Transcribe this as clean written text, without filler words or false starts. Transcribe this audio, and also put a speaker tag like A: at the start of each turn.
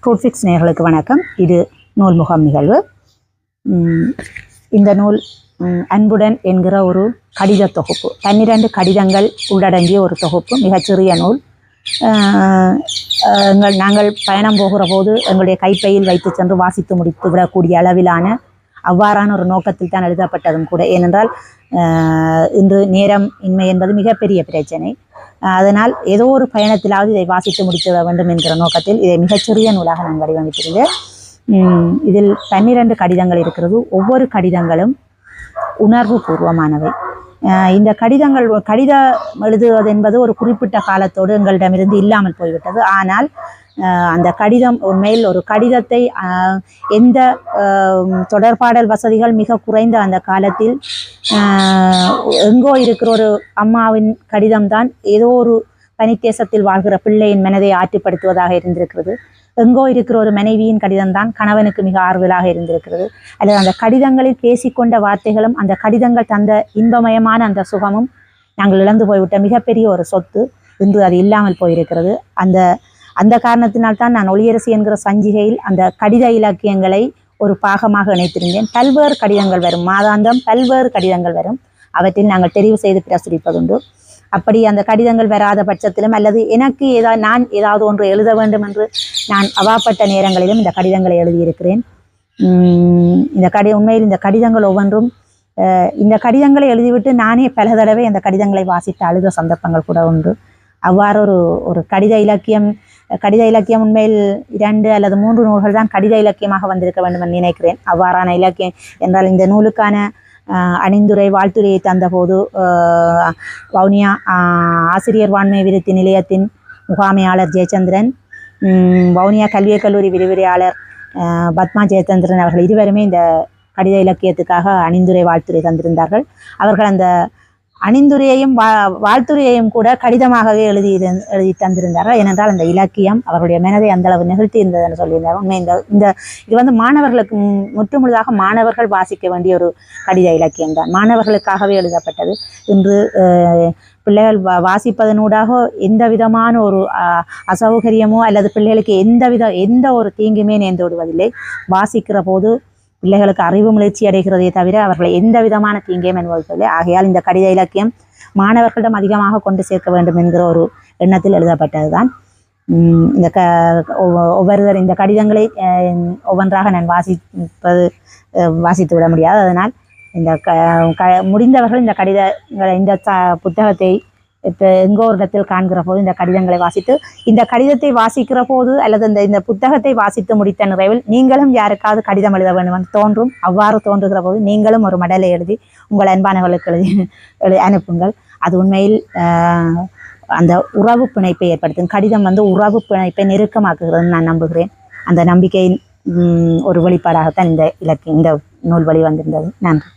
A: ஃப்ரூட்ஃபிக்ஸ் நேயர்களுக்கு வணக்கம். இது நூல் முகாம் நிகழ்வு. இந்த நூல் அன்புடன் என்கிற ஒரு கடித தொகுப்பு, 12 கடிதங்கள் உள்ளடங்கிய ஒரு தொகுப்பு. மிகச்சிறிய நூல். நாங்கள் பயணம் போகிற போது எங்களுடைய கைப்பையில் வைத்து சென்று வாசித்து முடித்து விடக்கூடிய அளவிலான அவ்வாறான ஒரு நோக்கத்தில் தான் எழுதப்பட்டதும் கூட. ஏனென்றால் இன்று நேரம் இன்மை என்பது மிகப்பெரிய பிரச்சனை. அதனால் ஏதோ ஒரு பயணத்திலாவது இதை வாசித்து முடித்து விட வேண்டும் என்கிற நோக்கத்தில் இதை மிகச்சிறிய நூலாக நான் வடிவமைத்திருந்தேன். இதில் 12 கடிதங்கள் இருக்கிறது. ஒவ்வொரு கடிதங்களும் உணர்வு பூர்வமானவை. இந்த கடிதம் எழுதுவது என்பது ஒரு குறிப்பிட்ட காலத்தோடு எங்களிடமிருந்து இல்லாமல் போய்விட்டது. ஆனால் அந்த கடிதம் உண்மையில் ஒரு கடிதத்தை எந்த தொடர்பாடல் வசதிகள் மிக குறைந்த அந்த காலத்தில் எங்கோ இருக்கிற ஒரு அம்மாவின் கடிதம்தான் ஏதோ ஒரு பனித்தேசத்தில் வாழ்கிற பிள்ளையின் மனதை ஆற்றுப்படுத்துவதாக இருந்திருக்கிறது. எங்கோ இருக்கிற ஒரு மனைவியின் கடிதம்தான் கணவனுக்கு மிக ஆறுதலாக இருந்திருக்கிறது. அல்லது அந்த கடிதங்களில் பேசிக்கொண்ட வார்த்தைகளும் அந்த கடிதங்கள் தந்த இன்பமயமான அந்த சுகமும் நாங்கள் இழந்து போய்விட்ட மிகப்பெரிய ஒரு சொத்து. இன்று அது இல்லாமல் போயிருக்கிறது. அந்த காரணத்தினால்தான் நான் ஒளியரசி என்கிற சஞ்சிகையில் அந்த கடித இலக்கியங்களை ஒரு பாகமாக இணைத்திருந்தேன். பல்வேறு கடிதங்கள் வரும், மாதாந்தம் பல்வேறு கடிதங்கள் வரும். அவற்றில் நாங்கள் தெரிவு செய்து பிரசுரிப்பதுண்டு. அப்படி அந்த கடிதங்கள் வராத பட்சத்திலும் அல்லது எனக்கு நான் ஏதாவது ஒன்று எழுத வேண்டும் என்று நான் அவாப்பட்ட நேரங்களிலும் இந்த கடிதங்களை எழுதியிருக்கிறேன். உண்மையில் இந்த கடிதங்கள் ஒவ்வொன்றும் இந்த கடிதங்களை எழுதிவிட்டு நானே பல தடவை அந்த கடிதங்களை வாசித்து அழுத சந்தர்ப்பங்கள் கூட உண்டு. அவ்வாறு ஒரு கடித இலக்கியம் உண்மையில் 2 அல்லது 3 நூல்கள் தான் கடித இலக்கியமாக வந்திருக்க வேண்டும் என்று நினைக்கிறேன். அவ்வாறான இலக்கியம் என்றால் இந்த நூலுக்கான அணிந்துரை வாழ்த்துரையை தந்தபோது வவுனியா ஆசிரியர் வான்மை விருத்தி நிலையத்தின் முகாமையாளர் ஜெயச்சந்திரன், வவுனியா கல்வியக் கல்லூரி விரிவுரையாளர் பத்மா ஜெயச்சந்திரன் அவர்கள் இருவருமே இந்த கடித இலக்கியத்துக்காக அணிந்துரை வாழ்த்துரை தந்திருந்தார்கள். அவர்கள் அந்த அணிந்துரையையும் வாழ்த்துரையையும் கூட கடிதமாகவே எழுதி தந்திருந்தார்கள். ஏனென்றால் அந்த இலக்கியம் அவருடைய மனதை அந்த அளவு நிகழ்த்தி இருந்தது என்று சொல்லியிருந்தார். உண்மை இது மாணவர்களுக்கு முற்றுமுழுதாக மாணவர்கள் வாசிக்க வேண்டிய ஒரு கடித இலக்கியம் தான். மாணவர்களுக்காகவே எழுதப்பட்டது. இன்று பிள்ளைகள் வாசிப்பதனூடாக எந்த விதமான ஒரு அசௌகரியமோ அல்லது பிள்ளைகளுக்கு எந்த ஒரு தீங்குமே நேர்ந்து விடுவதில்லை. வாசிக்கிற போது பிள்ளைகளுக்கு அறிவு முயற்சி அடைகிறதே தவிர அவர்களை எந்த விதமான தீங்கையும் அனுபவிக்கவில்லை. ஆகையால் இந்த கடித இலக்கியம் மாணவர்களிடம் அதிகமாக கொண்டு சேர்க்க வேண்டும் என்கிற ஒரு எண்ணத்தில் எழுதப்பட்டது தான். ஒவ்வொருவர் இந்த கடிதங்களை ஒவ்வொன்றாக நான் வாசித்து விட முடியாது. அதனால் முடிந்தவர்கள் இந்த புத்தகத்தை இப்போ எங்கோ ஒரு இடத்தில் காண்கிற போது இந்த கடிதங்களை வாசித்து, இந்த கடிதத்தை வாசிக்கிற போது அல்லது இந்த புத்தகத்தை வாசித்து முடித்த நிறைவில் நீங்களும் யாருக்காவது கடிதம் எழுத வேண்டும் என்று தோன்றும். அவ்வாறு தோன்றுகிற போது நீங்களும் ஒரு மடலை எழுதி உங்கள் அன்பானவர்களுக்கு எழுதி அனுப்புங்கள். அது உண்மையில் அந்த உறவு பிணைப்பை ஏற்படுத்தும். கடிதம் உறவு பிணைப்பை நெருக்கமாக்குகிறதுன்னு நான் நம்புகிறேன். அந்த நம்பிக்கையின் ஒரு வெளிப்பாடாகத்தான் இந்த நூல் வழி வந்திருந்தது. நன்றி.